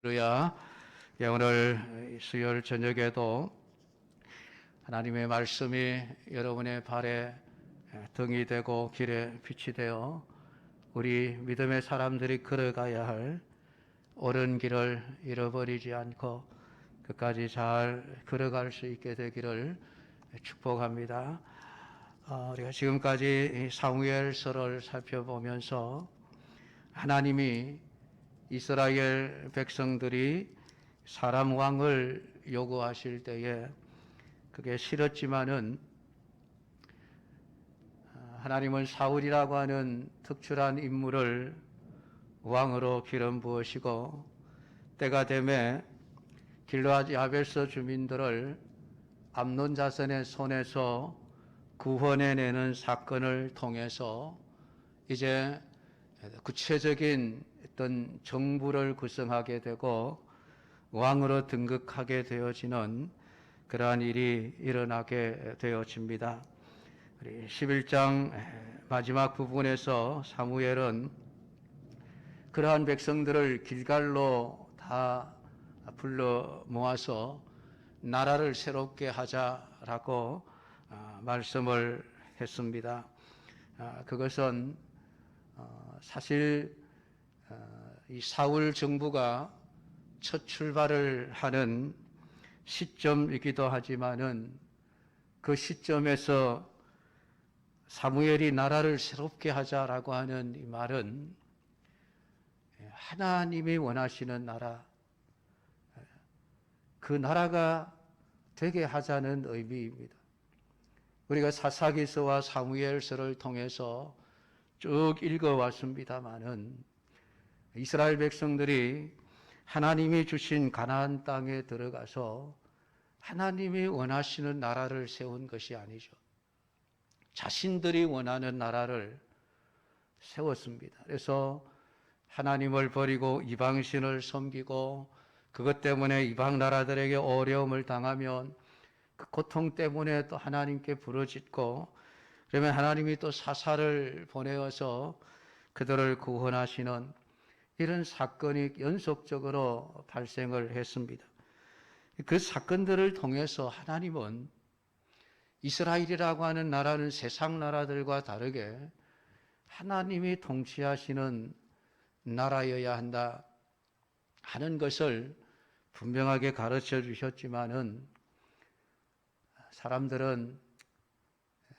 할렐루야. 예, 오늘 수요일 저녁에도 하나님의 말씀이 여러분의 발에 등이 되고 길에 빛이 되어 우리 믿음의 사람들이 걸어가야 할 옳은 길을 잃어버리지 않고 끝까지 잘 걸어갈 수 있게 되기를 축복합니다. 우리가 지금까지 사무엘서를 살펴보면서 하나님이 이스라엘 백성들이 사람 왕을 요구하실 때에 그게 싫었지만은 하나님은 사울이라고 하는 특출한 인물을 왕으로 기름 부으시고 때가 되매 길르앗 야베스 주민들을 암논 자손의 손에서 구원해내는 사건을 통해서 이제 구체적인 어떤 정부를 구성하게 되고 왕으로 등극하게 되어지는 그러한 일이 일어나게 되어집니다. 11장 마지막 부분에서 사무엘은 그러한 백성들을 길갈로 다 불러 모아서 나라를 새롭게 하자라고 말씀을 했습니다. 그것은 사실 이 사울 정부가 첫 출발을 하는 시점이기도 하지만은 그 시점에서 사무엘이 나라를 새롭게 하자라고 하는 이 말은 하나님이 원하시는 나라, 그 나라가 되게 하자는 의미입니다. 우리가 사사기서와 사무엘서를 통해서 쭉 읽어왔습니다마는 이스라엘 백성들이 하나님이 주신 가나안 땅에 들어가서 하나님이 원하시는 나라를 세운 것이 아니죠. 자신들이 원하는 나라를 세웠습니다. 그래서 하나님을 버리고 이방신을 섬기고 그것 때문에 이방 나라들에게 어려움을 당하면 그 고통 때문에 또 하나님께 부르짖고 그러면 하나님이 또 사사를 보내어서 그들을 구원하시는 이런 사건이 연속적으로 발생을 했습니다. 그 사건들을 통해서 하나님은 이스라엘이라고 하는 나라는 세상 나라들과 다르게 하나님이 통치하시는 나라여야 한다 하는 것을 분명하게 가르쳐 주셨지만은 사람들은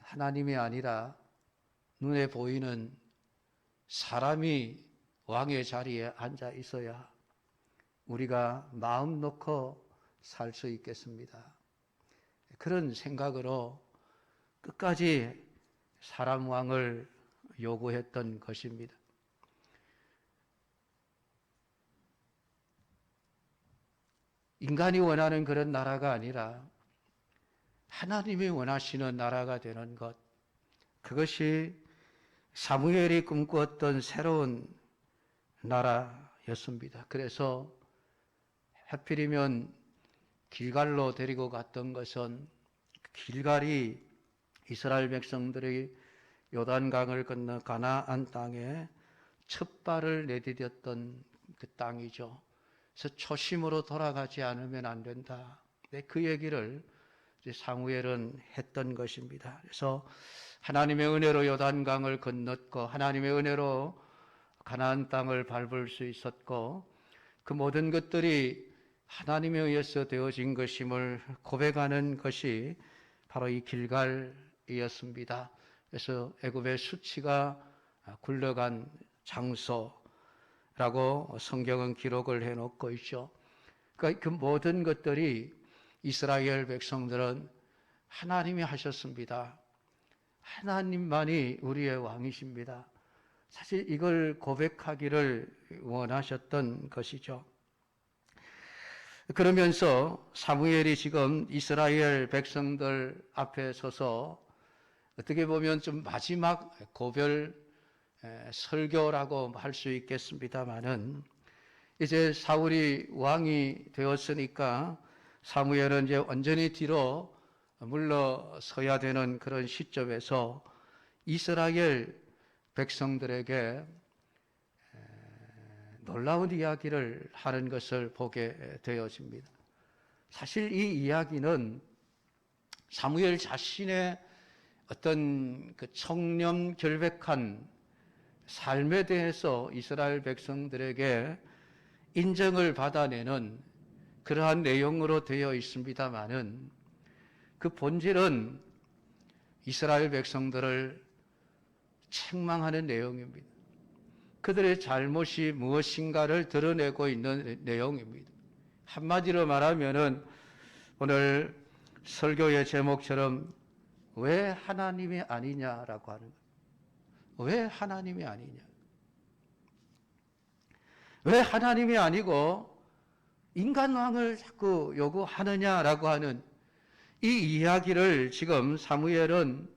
하나님이 아니라 눈에 보이는 사람이 왕의 자리에 앉아 있어야 우리가 마음 놓고 살 수 있겠습니다. 그런 생각으로 끝까지 사람 왕을 요구했던 것입니다. 인간이 원하는 그런 나라가 아니라 하나님이 원하시는 나라가 되는 것, 그것이 사무엘이 꿈꾸었던 새로운 나라였습니다. 그래서 하필이면 길갈로 데리고 갔던 것은 길갈이 이스라엘 백성들이 요단강을 건너 가나안 땅에 첫 발을 내디뎠던 그 땅이죠. 그래서 초심으로 돌아가지 않으면 안 된다. 그 얘기를 사무엘은 했던 것입니다. 그래서 하나님의 은혜로 요단강을 건넜고 하나님의 은혜로 가나안 땅을 밟을 수 있었고 그 모든 것들이 하나님에 의해서 되어진 것임을 고백하는 것이 바로 이 길갈이었습니다. 그래서 애굽의 수치가 굴러간 장소라고 성경은 기록을 해놓고 있죠. 그러니까 그 모든 것들이 이스라엘 백성들은 하나님이 하셨습니다. 하나님만이 우리의 왕이십니다. 사실 이걸 고백하기를 원하셨던 것이죠. 그러면서 사무엘이 지금 이스라엘 백성들 앞에 서서 어떻게 보면 좀 마지막 고별 설교라고 할 수 있겠습니다만은 이제 사울이 왕이 되었으니까 사무엘은 이제 완전히 뒤로 물러서야 되는 그런 시점에서 이스라엘 백성들에게 놀라운 이야기를 하는 것을 보게 되어집니다. 사실 이 이야기는 사무엘 자신의 어떤 그 청렴 결백한 삶에 대해서 이스라엘 백성들에게 인정을 받아내는 그러한 내용으로 되어 있습니다마는 그 본질은 이스라엘 백성들을 책망하는 내용입니다. 그들의 잘못이 무엇인가를 드러내고 있는 내용입니다. 한마디로 말하면은 오늘 설교의 제목처럼 왜 하나님이 아니냐라고 하는 거예요. 왜 하나님이 아니냐? 왜 하나님이 아니고 인간왕을 자꾸 요구하느냐라고 하는 이 이야기를 지금 사무엘은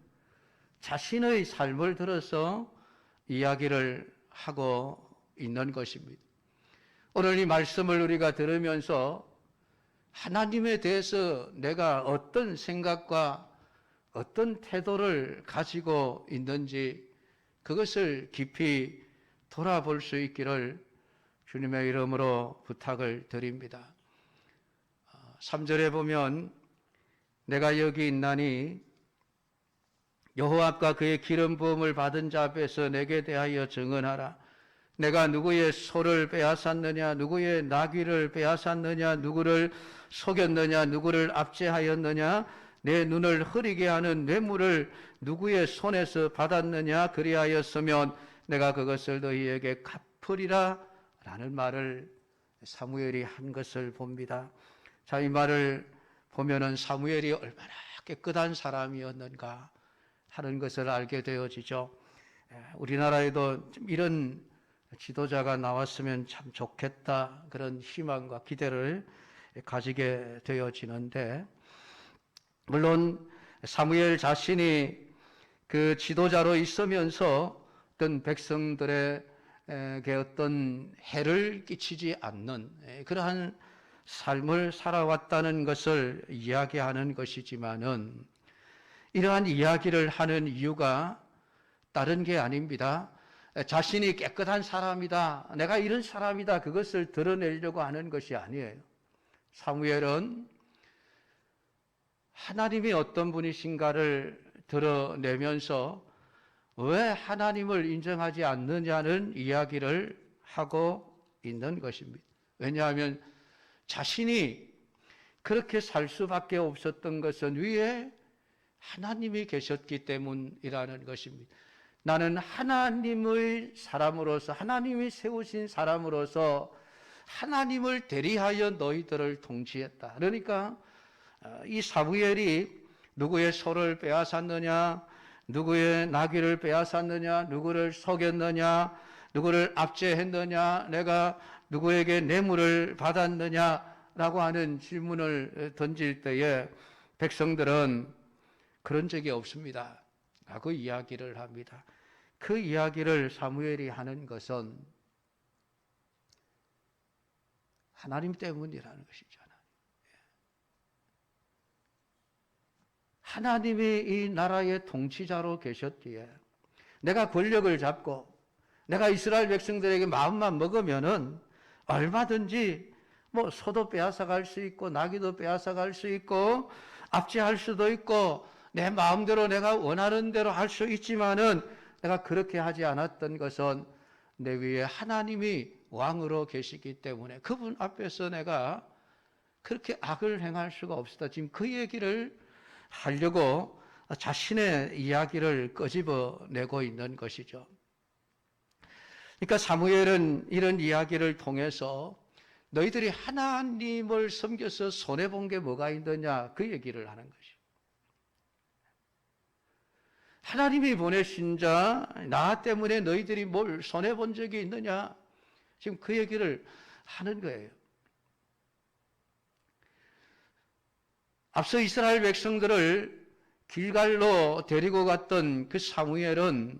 자신의 삶을 들어서 이야기를 하고 있는 것입니다. 오늘 이 말씀을 우리가 들으면서 하나님에 대해서 내가 어떤 생각과 어떤 태도를 가지고 있는지 그것을 깊이 돌아볼 수 있기를 주님의 이름으로 부탁을 드립니다. 3절에 보면 내가 여기 있나니 여호와께 그의 기름 부음을 받은 자 앞에서 내게 대하여 증언하라. 내가 누구의 소를 빼앗았느냐, 누구의 나귀를 빼앗았느냐, 누구를 속였느냐, 누구를 압제하였느냐, 내 눈을 흐리게 하는 뇌물을 누구의 손에서 받았느냐, 그리하였으면 내가 그것을 너희에게 갚으리라 라는 말을 사무엘이 한 것을 봅니다. 자, 이 말을 보면은 사무엘이 얼마나 깨끗한 사람이었는가 하는 것을 알게 되어지죠. 우리나라에도 이런 지도자가 나왔으면 참 좋겠다 그런 희망과 기대를 가지게 되어지는데, 물론 사무엘 자신이 그 지도자로 있으면서 어떤 백성들에게 어떤 해를 끼치지 않는 그러한 삶을 살아왔다는 것을 이야기하는 것이지만은, 이러한 이야기를 하는 이유가 다른 게 아닙니다. 자신이 깨끗한 사람이다, 내가 이런 사람이다, 그것을 드러내려고 하는 것이 아니에요. 사무엘은 하나님이 어떤 분이신가를 드러내면서 왜 하나님을 인정하지 않느냐는 이야기를 하고 있는 것입니다. 왜냐하면 자신이 그렇게 살 수밖에 없었던 것은 위에 하나님이 계셨기 때문이라는 것입니다. 나는 하나님의 사람으로서, 하나님이 세우신 사람으로서 하나님을 대리하여 너희들을 통치했다. 그러니까 이 사무엘이 누구의 소를 빼앗았느냐, 누구의 나귀를 빼앗았느냐, 누구를 속였느냐, 누구를 압제했느냐, 내가 누구에게 뇌물을 받았느냐라고 하는 질문을 던질 때에 백성들은 그런 적이 없습니다 라고 이야기를 합니다. 그 이야기를 사무엘이 하는 것은 하나님 때문이라는 것이잖아요. 하나님이 이 나라의 통치자로 계셨기에 내가 권력을 잡고 내가 이스라엘 백성들에게 마음만 먹으면은 얼마든지 뭐 소도 빼앗아 갈 수 있고 나귀도 빼앗아 갈 수 있고 압제할 수도 있고 내 마음대로 내가 원하는 대로 할 수 있지만은, 내가 그렇게 하지 않았던 것은 내 위에 하나님이 왕으로 계시기 때문에 그분 앞에서 내가 그렇게 악을 행할 수가 없었다. 지금 그 얘기를 하려고 자신의 이야기를 끄집어내고 있는 것이죠. 그러니까 사무엘은 이런 이야기를 통해서 너희들이 하나님을 섬겨서 손해본 게 뭐가 있느냐, 그 얘기를 하는 것이죠. 하나님이 보내신 자, 나 때문에 너희들이 뭘 손해본 적이 있느냐, 지금 그 얘기를 하는 거예요. 앞서 이스라엘 백성들을 길갈로 데리고 갔던 그 사무엘은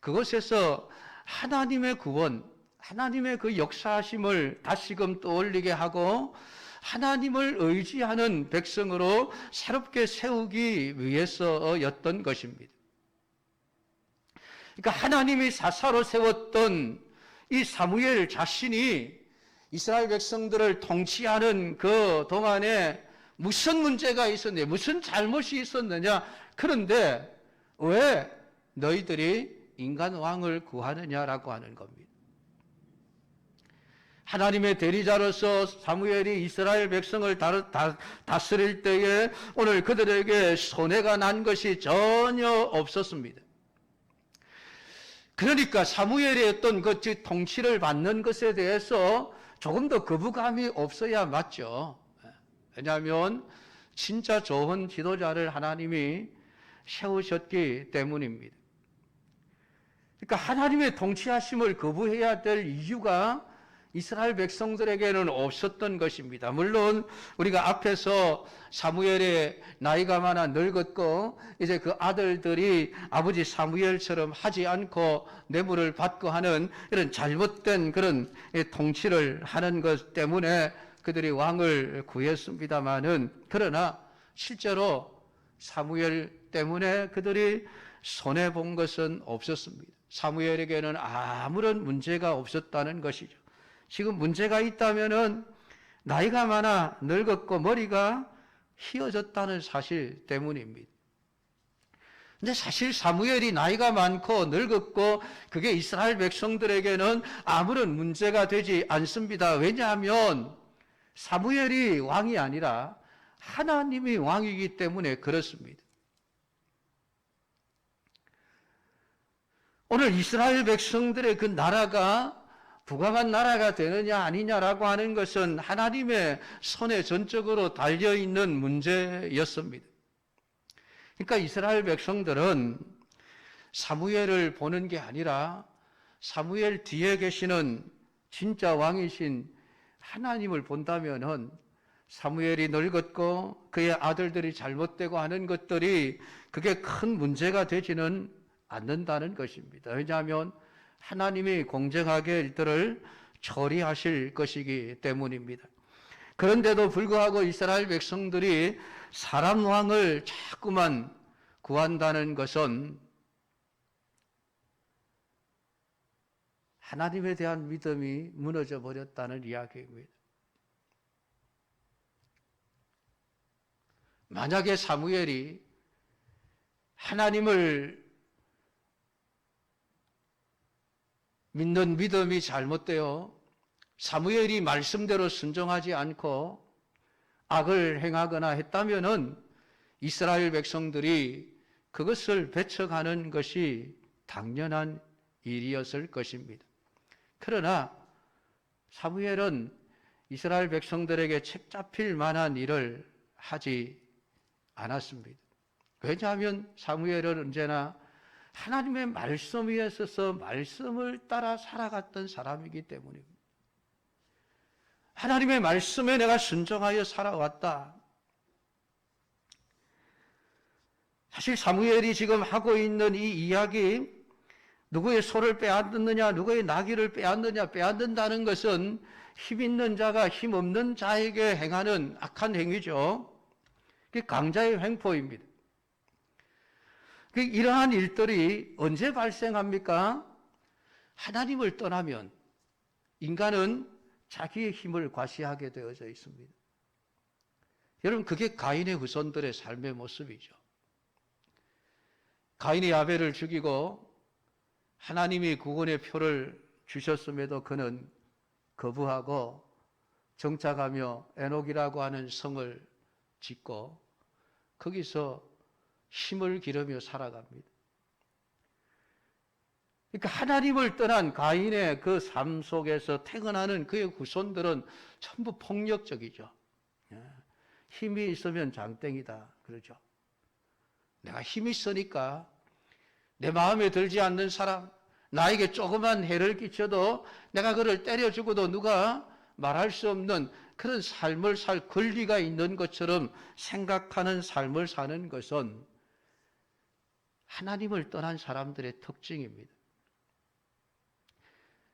그곳에서 하나님의 구원, 하나님의 그 역사하심을 다시금 떠올리게 하고 하나님을 의지하는 백성으로 새롭게 세우기 위해서였던 것입니다. 그러니까 하나님이 사사로 세웠던 이 사무엘 자신이 이스라엘 백성들을 통치하는 그 동안에 무슨 문제가 있었느냐, 무슨 잘못이 있었느냐, 그런데 왜 너희들이 인간 왕을 구하느냐라고 하는 겁니다. 하나님의 대리자로서 사무엘이 이스라엘 백성을 다스릴 때에 오늘 그들에게 손해가 난 것이 전혀 없었습니다. 그러니까 사무엘의 어떤 그 통치를 받는 것에 대해서 조금 더 거부감이 없어야 맞죠. 왜냐하면 진짜 좋은 지도자를 하나님이 세우셨기 때문입니다. 그러니까 하나님의 통치하심을 거부해야 될 이유가 이스라엘 백성들에게는 없었던 것입니다. 물론 우리가 앞에서 사무엘의 나이가 많아 늙었고 이제 그 아들들이 아버지 사무엘처럼 하지 않고 뇌물을 받고 하는 이런 잘못된 그런 통치를 하는 것 때문에 그들이 왕을 구했습니다마는, 그러나 실제로 사무엘 때문에 그들이 손해본 것은 없었습니다. 사무엘에게는 아무런 문제가 없었다는 것이죠. 지금 문제가 있다면은 나이가 많아 늙었고 머리가 휘어졌다는 사실 때문입니다. 근데 사실 사무엘이 나이가 많고 늙었고 그게 이스라엘 백성들에게는 아무런 문제가 되지 않습니다. 왜냐하면 사무엘이 왕이 아니라 하나님이 왕이기 때문에 그렇습니다. 오늘 이스라엘 백성들의 그 나라가 부강한 나라가 되느냐 아니냐라고 하는 것은 하나님의 손에 전적으로 달려있는 문제였습니다. 그러니까 이스라엘 백성들은 사무엘을 보는 게 아니라 사무엘 뒤에 계시는 진짜 왕이신 하나님을 본다면은 사무엘이 늙었고 그의 아들들이 잘못되고 하는 것들이 그게 큰 문제가 되지는 않는다는 것입니다. 왜냐하면 하나님이 공정하게 일들을 처리하실 것이기 때문입니다. 그런데도 불구하고 이스라엘 백성들이 사람 왕을 자꾸만 구한다는 것은 하나님에 대한 믿음이 무너져 버렸다는 이야기입니다. 만약에 사무엘이 하나님을 믿는 믿음이 잘못되어 사무엘이 말씀대로 순종하지 않고 악을 행하거나 했다면은 이스라엘 백성들이 그것을 배척하는 것이 당연한 일이었을 것입니다. 그러나 사무엘은 이스라엘 백성들에게 책 잡힐 만한 일을 하지 않았습니다. 왜냐하면 사무엘은 언제나 하나님의 말씀 위에 서서 말씀을 따라 살아갔던 사람이기 때문입니다. 하나님의 말씀에 내가 순종하여 살아왔다. 사실 사무엘이 지금 하고 있는 이 이야기, 누구의 소를 빼앗느냐, 누구의 나귀를 빼앗는다는 것은 힘 있는 자가 힘 없는 자에게 행하는 악한 행위죠. 그게 강자의 횡포입니다. 이러한 일들이 언제 발생합니까? 하나님을 떠나면 인간은 자기의 힘을 과시하게 되어져 있습니다. 여러분, 그게 가인의 후손들의 삶의 모습이죠. 가인이 아벨을 죽이고 하나님이 구원의 표를 주셨음에도 그는 거부하고 정착하며 에녹이라고 하는 성을 짓고 거기서 힘을 기르며 살아갑니다. 그러니까 하나님을 떠난 가인의 그 삶 속에서 태어나는 그의 후손들은 전부 폭력적이죠. 힘이 있으면 장땡이다 그러죠. 내가 힘이 있으니까 내 마음에 들지 않는 사람, 나에게 조그만 해를 끼쳐도 내가 그를 때려 죽어도 누가 말할 수 없는 그런 삶을 살 권리가 있는 것처럼 생각하는 삶을 사는 것은 하나님을 떠난 사람들의 특징입니다.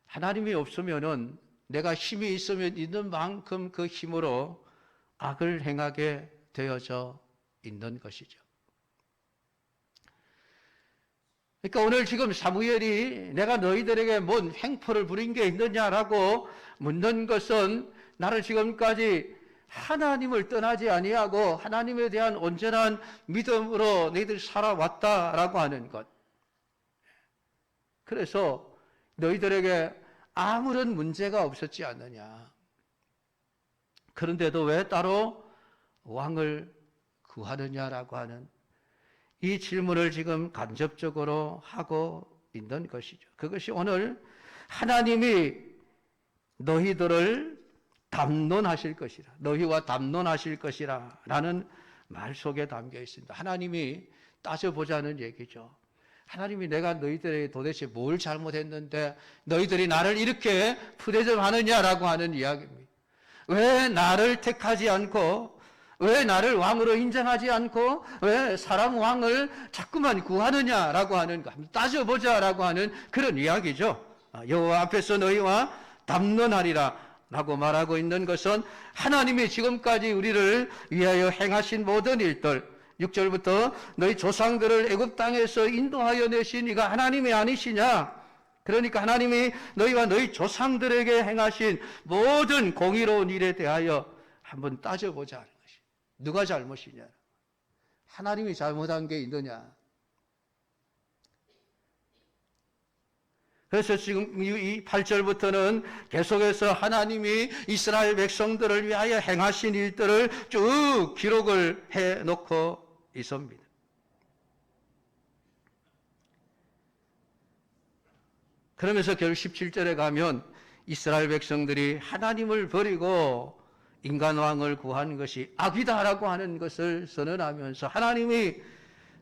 하나님이 없으면은 내가 힘이 있으면 있는 만큼 그 힘으로 악을 행하게 되어져 있는 것이죠. 그러니까 오늘 지금 사무엘이 내가 너희들에게 뭔 횡포를 부린 게 있느냐라고 묻는 것은 나를 지금까지 하나님을 떠나지 아니하고 하나님에 대한 온전한 믿음으로 너희들이 살아왔다라고 하는 것. 그래서 너희들에게 아무런 문제가 없었지 않느냐. 그런데도 왜 따로 왕을 구하느냐라고 하는 이 질문을 지금 간접적으로 하고 있는 것이죠. 그것이 오늘 하나님이 너희들을 담론하실 것이라, 너희와 담론하실 것이라 라는 말 속에 담겨 있습니다. 하나님이 따져보자는 얘기죠. 하나님이 내가 너희들에게 도대체 뭘 잘못했는데 너희들이 나를 이렇게 푸대접하느냐라고 하는 이야기입니다. 왜 나를 택하지 않고, 왜 나를 왕으로 인정하지 않고 왜 사람 왕을 자꾸만 구하느냐라고 하는 거 한번 따져보자라고 하는 그런 이야기죠. 여호와 앞에서 너희와 담론하리라 라고 말하고 있는 것은 하나님이 지금까지 우리를 위하여 행하신 모든 일들, 6절부터 너희 조상들을 애굽 땅에서 인도하여 내신 이가 하나님이 아니시냐? 그러니까 하나님이 너희와 너희 조상들에게 행하신 모든 공의로운 일에 대하여 한번 따져보자 하는 것이. 누가 잘못이냐? 하나님이 잘못한 게 있느냐? 그래서 지금 이 8절부터는 계속해서 하나님이 이스라엘 백성들을 위하여 행하신 일들을 쭉 기록을 해놓고 있습니다. 그러면서 결국 17절에 가면 이스라엘 백성들이 하나님을 버리고 인간왕을 구한 것이 악이다라고 하는 것을 선언하면서 하나님이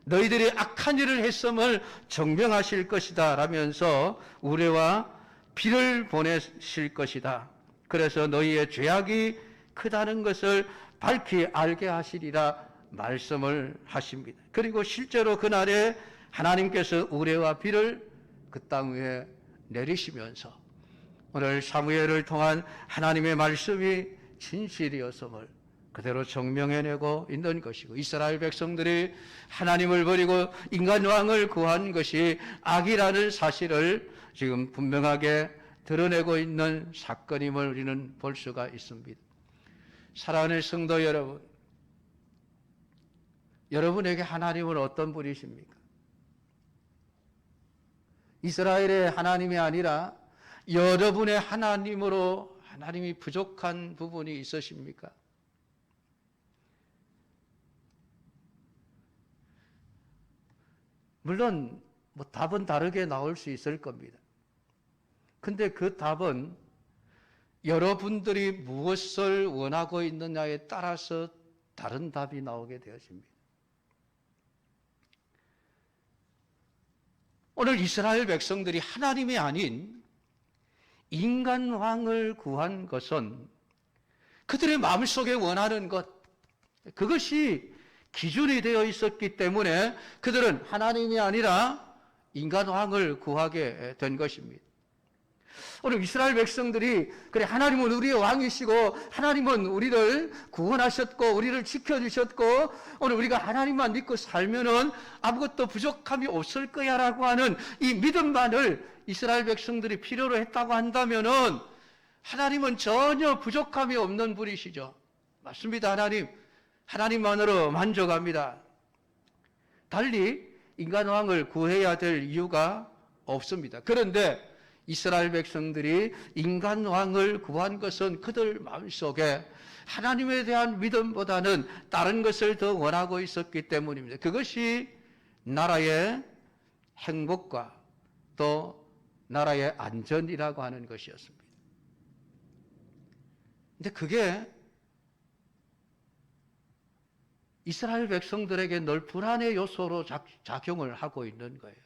너희들이 악한 일을 했음을 증명하실 것이다 라면서 우레와 비를 보내실 것이다. 그래서 너희의 죄악이 크다는 것을 밝히 알게 하시리라 말씀을 하십니다. 그리고 실제로 그날에 하나님께서 우레와 비를 그 땅 위에 내리시면서 오늘 사무엘을 통한 하나님의 말씀이 진실이었음을 그대로 증명해내고 있는 것이고, 이스라엘 백성들이 하나님을 버리고 인간왕을 구한 것이 악이라는 사실을 지금 분명하게 드러내고 있는 사건임을 우리는 볼 수가 있습니다. 사랑하는 성도 여러분, 여러분에게 하나님은 어떤 분이십니까? 이스라엘의 하나님이 아니라 여러분의 하나님으로 하나님이 부족한 부분이 있으십니까? 물론 답은 다르게 나올 수 있을 겁니다. 근데 그 답은 여러분들이 무엇을 원하고 있느냐에 따라서 다른 답이 나오게 되어집니다. 오늘 이스라엘 백성들이 하나님이 아닌 인간 왕을 구한 것은 그들의 마음속에 원하는 것, 그것이 기준이 되어 있었기 때문에 그들은 하나님이 아니라 인간 왕을 구하게 된 것입니다. 오늘 이스라엘 백성들이 그래 하나님은 우리의 왕이시고 하나님은 우리를 구원하셨고 우리를 지켜주셨고 오늘 우리가 하나님만 믿고 살면은 아무것도 부족함이 없을 거야라고 하는 이 믿음만을 이스라엘 백성들이 필요로 했다고 한다면은 하나님은 전혀 부족함이 없는 분이시죠. 맞습니다. 하나님만으로 만족합니다. 달리 인간왕을 구해야 될 이유가 없습니다. 그런데 이스라엘 백성들이 인간왕을 구한 것은 그들 마음속에 하나님에 대한 믿음보다는 다른 것을 더 원하고 있었기 때문입니다. 그것이 나라의 행복과 또 나라의 안전이라고 하는 것이었습니다. 근데 그게 이스라엘 백성들에게 늘 불안의 요소로 작용을 하고 있는 거예요.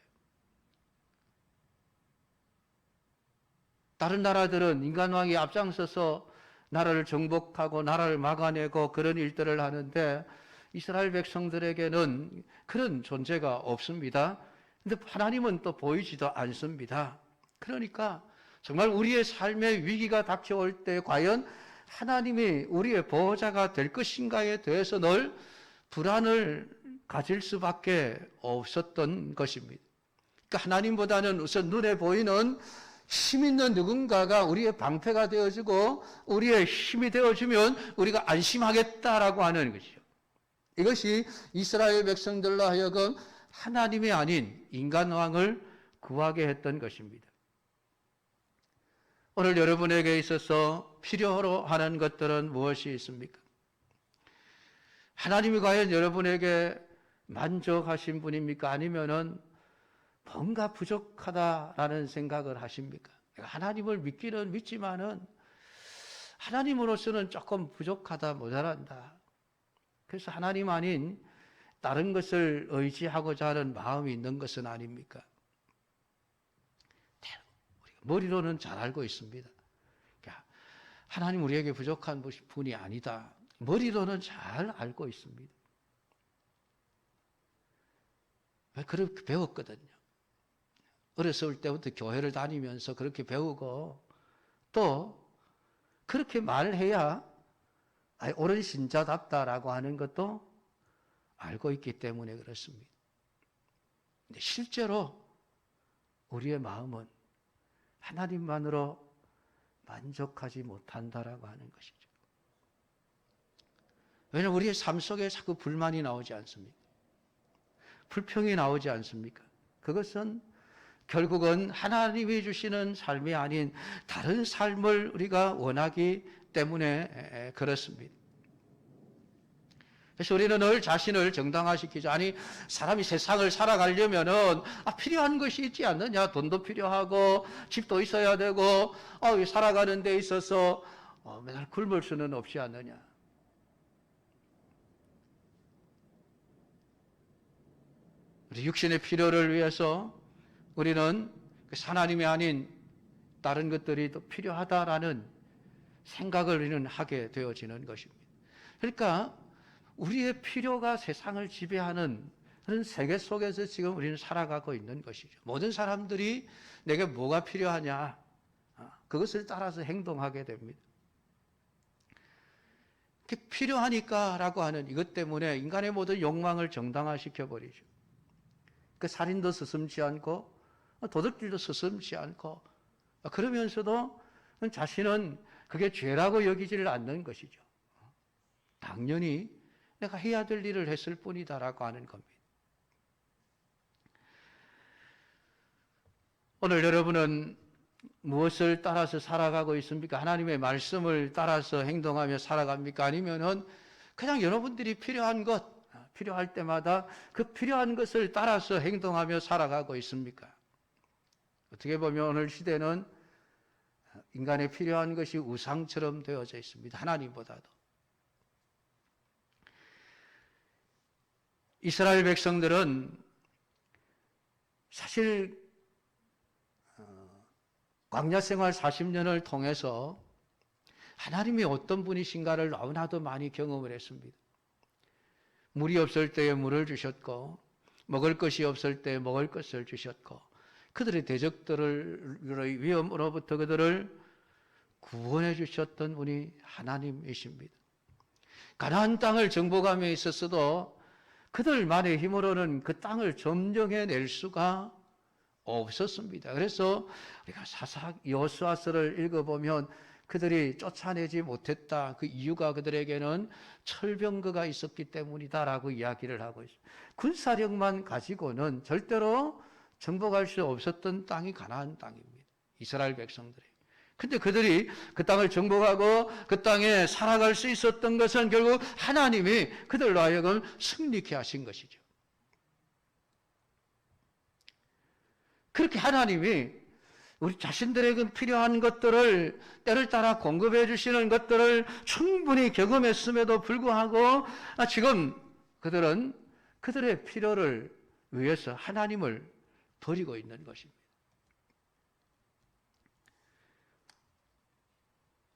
다른 나라들은 인간왕이 앞장서서 나라를 정복하고 나라를 막아내고 그런 일들을 하는데 이스라엘 백성들에게는 그런 존재가 없습니다. 그런데 하나님은 또 보이지도 않습니다. 그러니까 정말 우리의 삶의 위기가 닥쳐올 때 과연 하나님이 우리의 보호자가 될 것인가에 대해서 늘 불안을 가질 수밖에 없었던 것입니다. 그러니까 하나님보다는 우선 눈에 보이는 힘 있는 누군가가 우리의 방패가 되어주고 우리의 힘이 되어주면 우리가 안심하겠다라고 하는 것이죠. 이것이 이스라엘 백성들로 하여금 하나님이 아닌 인간왕을 구하게 했던 것입니다. 오늘 여러분에게 있어서 필요로 하는 것들은 무엇이 있습니까? 하나님이 과연 여러분에게 만족하신 분입니까? 아니면은 뭔가 부족하다라는 생각을 하십니까? 하나님을 믿기는 믿지만은 하나님으로서는 조금 부족하다, 모자란다. 그래서 하나님 아닌 다른 것을 의지하고자 하는 마음이 있는 것은 아닙니까? 우리가 머리로는 잘 알고 있습니다. 하나님 우리에게 부족한 분이 아니다. 머리로는 잘 알고 있습니다. 왜 그렇게 배웠거든요. 어렸을 때부터 교회를 다니면서 그렇게 배우고 또 그렇게 말해야 옳은 신자답다라고 하는 것도 알고 있기 때문에 그렇습니다. 근데 실제로 우리의 마음은 하나님만으로 만족하지 못한다라고 하는 것이죠. 왜냐하면 우리의 삶 속에 자꾸 불만이 나오지 않습니까? 불평이 나오지 않습니까? 그것은 결국은 하나님이 주시는 삶이 아닌 다른 삶을 우리가 원하기 때문에 그렇습니다. 그래서 우리는 늘 자신을 정당화시키죠. 아니, 사람이 세상을 살아가려면은 필요한 것이 있지 않느냐? 돈도 필요하고 집도 있어야 되고 살아가는 데 있어서 맨날 굶을 수는 없지 않느냐? 우리 육신의 필요를 위해서 우리는 하나님이 아닌 다른 것들이 또 필요하다라는 생각을 우리는 하게 되어지는 것입니다. 그러니까 우리의 필요가 세상을 지배하는 그런 세계 속에서 지금 우리는 살아가고 있는 것이죠. 모든 사람들이 내게 뭐가 필요하냐, 그것을 따라서 행동하게 됩니다. 필요하니까라고 하는 이것 때문에 인간의 모든 욕망을 정당화시켜 버리죠. 그 살인도 서슴지 않고 도둑질도 서슴지 않고 그러면서도 자신은 그게 죄라고 여기지를 않는 것이죠. 당연히 내가 해야 될 일을 했을 뿐이다라고 하는 겁니다. 오늘 여러분은 무엇을 따라서 살아가고 있습니까? 하나님의 말씀을 따라서 행동하며 살아갑니까? 아니면은 그냥 여러분들이 필요한 것, 필요할 때마다 그 필요한 것을 따라서 행동하며 살아가고 있습니까? 어떻게 보면 오늘 시대는 인간의 필요한 것이 우상처럼 되어져 있습니다. 하나님보다도. 이스라엘 백성들은 사실 광야 생활 40년을 통해서 하나님이 어떤 분이신가를 너무나도 많이 경험을 했습니다. 물이 없을 때에 물을 주셨고 먹을 것이 없을 때에 먹을 것을 주셨고 그들의 대적들의 위험으로부터 그들을 구원해 주셨던 분이 하나님이십니다. 가나안 땅을 정복함에 있어서도 그들만의 힘으로는 그 땅을 점령해낼 수가 없었습니다. 그래서 우리가 여호수아서를 읽어보면 그들이 쫓아내지 못했다. 그 이유가 그들에게는 철병거가 있었기 때문이다라고 이야기를 하고 있습니다. 군사력만 가지고는 절대로 정복할 수 없었던 땅이 가나안 땅입니다. 이스라엘 백성들이. 근데 그들이 그 땅을 정복하고 그 땅에 살아갈 수 있었던 것은 결국 하나님이 그들로 하여금 승리케 하신 것이죠. 그렇게 하나님이 우리 자신들에게 필요한 것들을 때를 따라 공급해 주시는 것들을 충분히 경험했음에도 불구하고 지금 그들은 그들의 필요를 위해서 하나님을 버리고 있는 것입니다.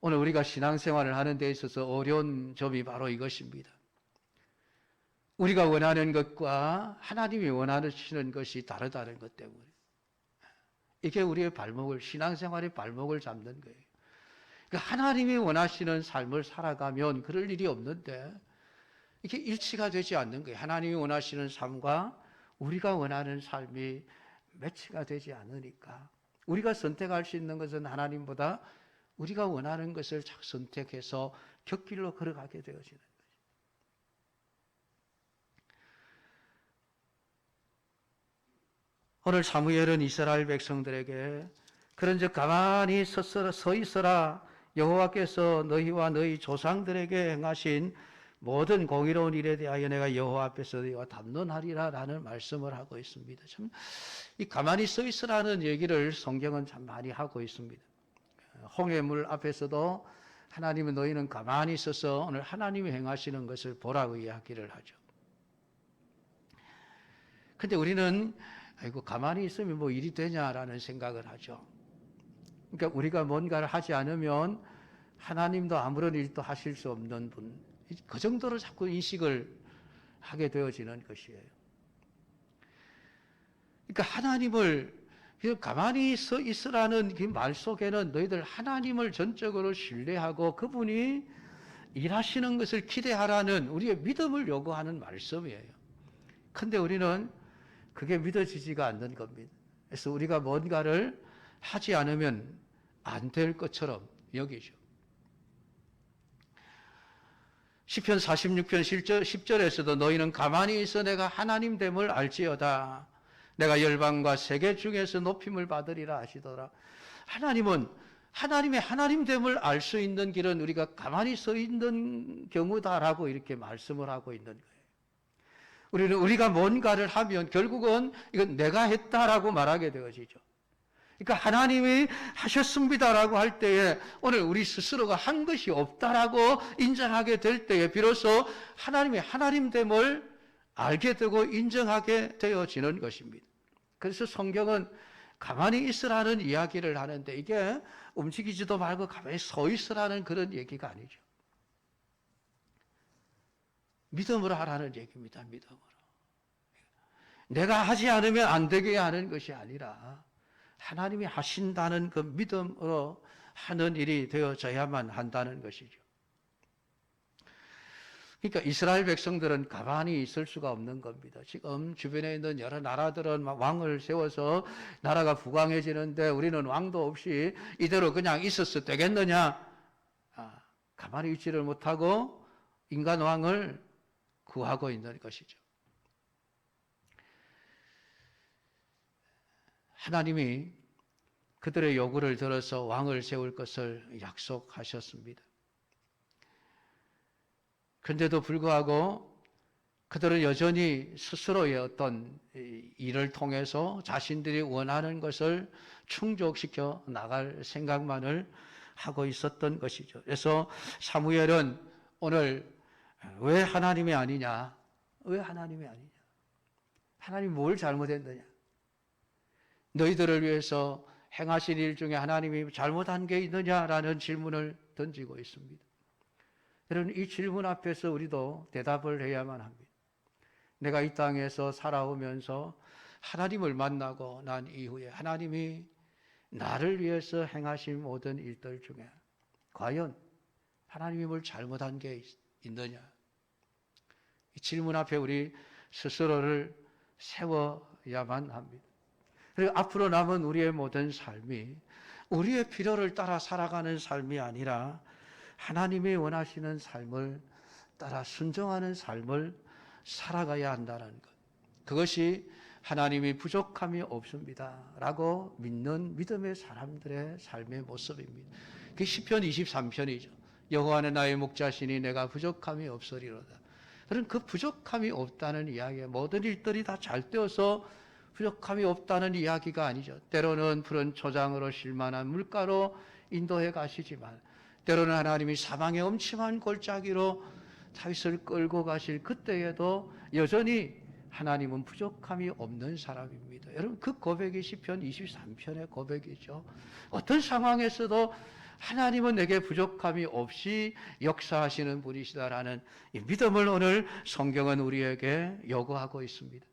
오늘 우리가 신앙생활을 하는 데 있어서 어려운 점이 바로 이것입니다. 우리가 원하는 것과 하나님이 원하시는 것이 다르다는 것 때문에 이게 우리의 발목을, 신앙생활의 발목을 잡는 거예요. 그러니까 하나님이 원하시는 삶을 살아가면 그럴 일이 없는데 이게 일치가 되지 않는 거예요. 하나님이 원하시는 삶과 우리가 원하는 삶이 매치가 되지 않으니까 우리가 선택할 수 있는 것은 하나님보다 우리가 원하는 것을 선택해서 곁길로 걸어가게 되어지는 거죠. 오늘 사무엘은 이스라엘 백성들에게 그런즉 가만히 서 있어라. 여호와께서 너희와 너희 조상들에게 행하신 모든 공의로운 일에 대하여 내가 여호와 앞에서 너희와 담론하리라 라는 말씀을 하고 있습니다. 참 이 가만히 서 있으라는 얘기를 성경은 참 많이 하고 있습니다. 홍해물 앞에서도 하나님은 너희는 가만히 서서 오늘 하나님이 행하시는 것을 보라고 이야기를 하죠. 근데 우리는 아이고 가만히 있으면 뭐 일이 되냐라는 생각을 하죠. 그러니까 우리가 뭔가를 하지 않으면 하나님도 아무런 일도 하실 수 없는 분, 그 정도로 자꾸 인식을 하게 되어지는 것이에요. 그러니까 하나님을 가만히 서 있으라는 그 말 속에는 너희들 하나님을 전적으로 신뢰하고 그분이 일하시는 것을 기대하라는 우리의 믿음을 요구하는 말씀이에요. 그런데 우리는 그게 믿어지지가 않는 겁니다. 그래서 우리가 뭔가를 하지 않으면 안 될 것처럼 여기죠. 시편 46편 10절에서도 너희는 가만히 있어 내가 하나님 됨을 알지어다. 내가 열방과 세계 중에서 높임을 받으리라 하시더라. 하나님은 하나님의 하나님됨을 알 수 있는 길은 우리가 가만히 서 있는 경우다라고 이렇게 말씀을 하고 있는 거예요. 우리는 우리가 뭔가를 하면 결국은 이건 내가 했다라고 말하게 되어지죠. 그러니까 하나님이 하셨습니다라고 할 때에 오늘 우리 스스로가 한 것이 없다라고 인정하게 될 때에 비로소 하나님의 하나님됨을 알게 되고 인정하게 되어지는 것입니다. 그래서 성경은 가만히 있으라는 이야기를 하는데 이게 움직이지도 말고 가만히 서 있으라는 그런 얘기가 아니죠. 믿음으로 하라는 얘기입니다. 믿음으로. 내가 하지 않으면 안 되게 하는 것이 아니라 하나님이 하신다는 그 믿음으로 하는 일이 되어져야만 한다는 것이죠. 그러니까 이스라엘 백성들은 가만히 있을 수가 없는 겁니다. 지금 주변에 있는 여러 나라들은 막 왕을 세워서 나라가 부강해지는데 우리는 왕도 없이 이대로 그냥 있었어도 되겠느냐? 가만히 있지를 못하고 인간 왕을 구하고 있는 것이죠. 하나님이 그들의 요구를 들어서 왕을 세울 것을 약속하셨습니다. 그런데도 불구하고 그들은 여전히 스스로의 어떤 일을 통해서 자신들이 원하는 것을 충족시켜 나갈 생각만을 하고 있었던 것이죠. 그래서 사무엘은 오늘 왜 하나님이 아니냐? 왜 하나님이 아니냐? 하나님이 뭘 잘못했느냐? 너희들을 위해서 행하신 일 중에 하나님이 잘못한 게 있느냐라는 질문을 던지고 있습니다. 여러분, 이 질문 앞에서 우리도 대답을 해야만 합니다. 내가 이 땅에서 살아오면서 하나님을 만나고 난 이후에 하나님이 나를 위해서 행하신 모든 일들 중에 과연 하나님이 뭘 잘못한 게 있느냐? 이 질문 앞에 우리 스스로를 세워야만 합니다. 그리고 앞으로 남은 우리의 모든 삶이 우리의 필요를 따라 살아가는 삶이 아니라 하나님이 원하시는 삶을 따라 순종하는 삶을 살아가야 한다는 것. 그것이 하나님이 부족함이 없습니다 라고 믿는 믿음의 사람들의 삶의 모습입니다. 그게 시편 23편이죠. 여호와는 나의 목자시니 내가 부족함이 없으리로다. 그런 그 부족함이 없다는 이야기에 모든 일들이 다 잘 되어서 부족함이 없다는 이야기가 아니죠. 때로는 푸른 초장으로 쉴만한 물가로 인도해 가시지만 때로는 하나님이 사망의 엄침한 골짜기로 다윗을 끌고 가실 그때에도 여전히 하나님은 부족함이 없는 사람입니다. 여러분, 그 고백이 시편 23편의 고백이죠. 어떤 상황에서도 하나님은 내게 부족함이 없이 역사하시는 분이시다라는 이 믿음을 오늘 성경은 우리에게 요구하고 있습니다.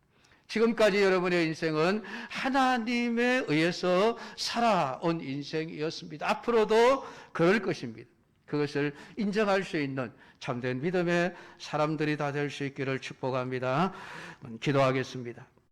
지금까지 여러분의 인생은 하나님에 의해서 살아온 인생이었습니다. 앞으로도 그럴 것입니다. 그것을 인정할 수 있는 참된 믿음의 사람들이 다 될 수 있기를 축복합니다. 기도하겠습니다.